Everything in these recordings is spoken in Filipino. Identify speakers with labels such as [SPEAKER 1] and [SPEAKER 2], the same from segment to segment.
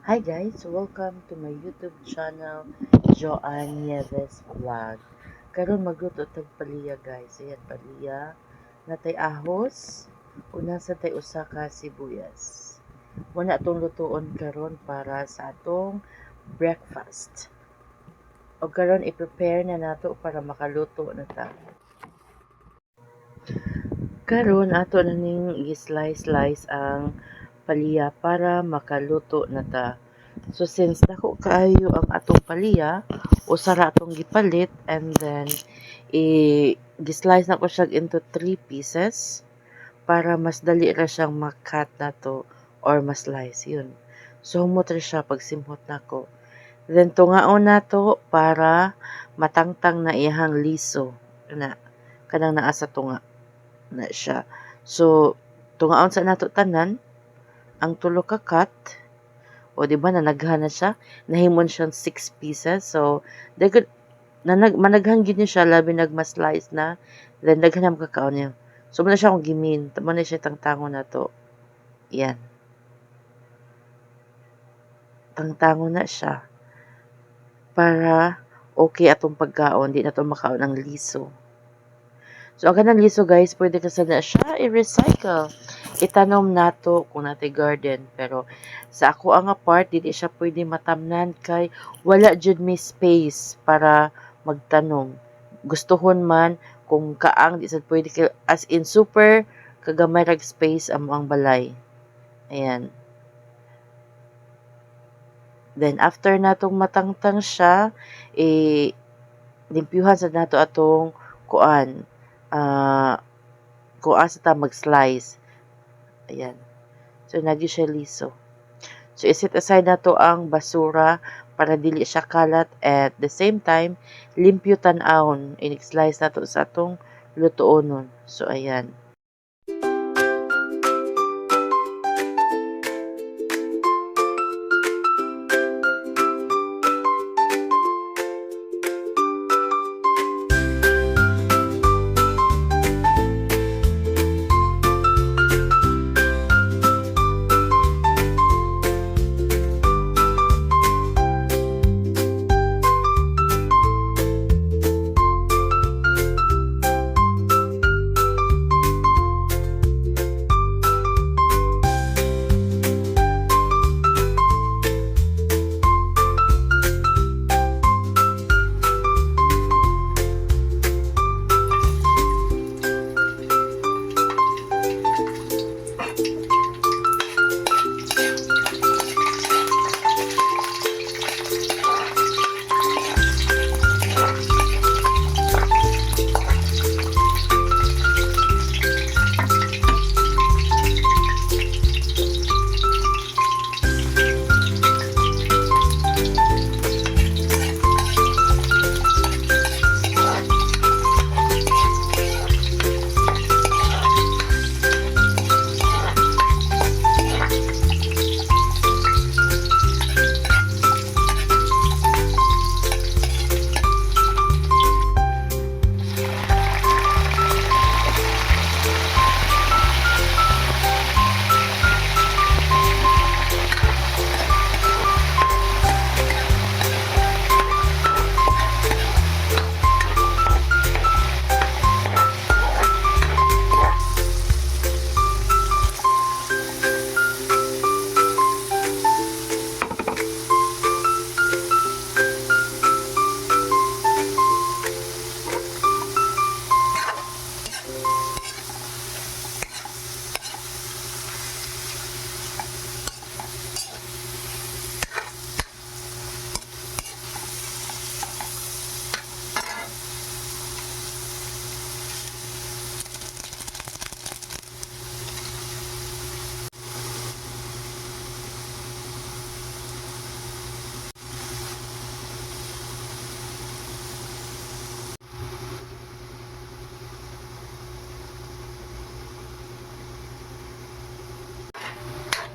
[SPEAKER 1] Hi guys, welcome to my YouTube channel, Joanne Nieves Vlog. Karon magluto tag palaya guys. Ayan palaya, natay ahos, una sa tay usa ka sibuyas. Muna atong lutuon karon para sa atong breakfast. O karon i-prepare na nato para makaluto na ta. Karon ato na ning i-slice ang palaya para makaluto na ta. So since dako kaayo ang atong palaya, usara atong gipalit and then gi-slice na ko siya into 3 pieces para mas dali ra siyang makat nato or ma-slice yun. So humot ra siya pag simhot nako. Then tungaon nato para matangtang na iyang liso na kanang naa sa tunga na siya. So tungaon sa nato tanan ang tulo ka cut. O, di ba, nanaghan na siya. Nahimon siyang 6 pieces. So, daghan, managhan gid niya siya, labi nagma-slice na. Then, daghan na makakaon niya. So, muna siya akong gimin. Tama na siya tangtango na to. Yan. Tangtango na siya. Para okay atong pagkaon. Di na to makaon ang liso. So, ang kanang liso, guys, pwede kasi na siya i-recycle. Itanom nato kung natin garden. Pero, sa ako ang part, hindi siya pwede matamnan kay wala jud may space para magtanom. Gustuhon man, kung kaang di sad pwede as in super kagamay rag space ang balay. Ayan. Then, after natong matangtang siya, limpyuhan sa nato atong kuan. Kung asa ta mag-slice. Ayan. So, nagi siya liso. So, iset aside na to ang basura para dili siya kalat at the same time, limpyo tan-awon. I-slice na to sa atong lutoonon. So, ayan.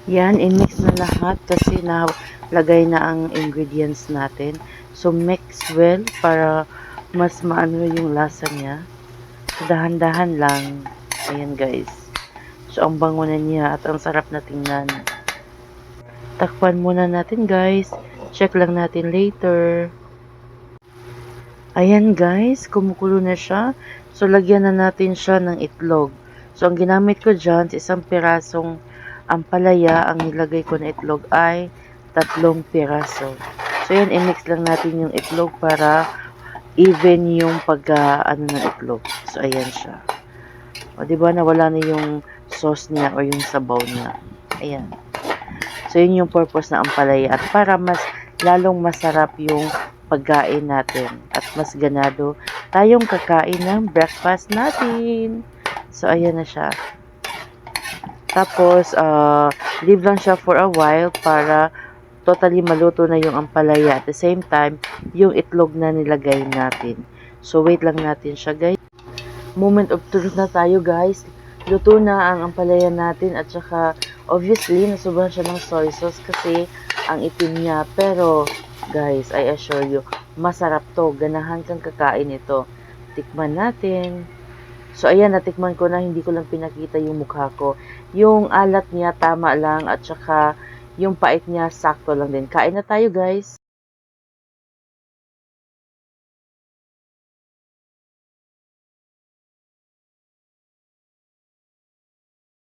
[SPEAKER 1] Yan, i-mix na lahat kasi nalagay na ang ingredients natin. So, mix well para mas maano yung lasa niya. So, dahan-dahan lang. Ayan guys. So, ang bango na niya at ang sarap na tingnan. Takpan muna natin guys. Check lang natin later. Ayan guys, kumukulo na siya. So, lagyan na natin siya ng itlog. So, ang ginamit ko dyan, isang pirasong ampalaya, ang nilagay ko na itlog ay 3 piraso. So, yan, i-mix lang natin yung itlog para even yung ano ng itlog. So, ayan siya. O, diba, nawala na yung sauce niya o yung sabaw niya. Ayan. So, yun yung purpose na ampalaya. At para mas lalong masarap yung pagkain natin. At mas ganado tayong kakain ng breakfast natin. So, ayan na siya. Tapos, leave lang siya for a while para totally maluto na yung ampalaya. At the same time, yung itlog na nilagay natin. So, wait lang natin siya, guys. Moment of truth na tayo, guys. Luto na ang ampalaya natin at saka, obviously, nasubuhan siya ng soy sauce kasi ang itim niya. Pero, guys, I assure you, masarap to. Ganahan kang kakain ito. Tikman natin. So, ayan, natikman ko na, hindi ko lang pinakita yung mukha ko. Yung alat niya, tama lang, at saka yung pait niya, sakto lang din. Kain na tayo, guys.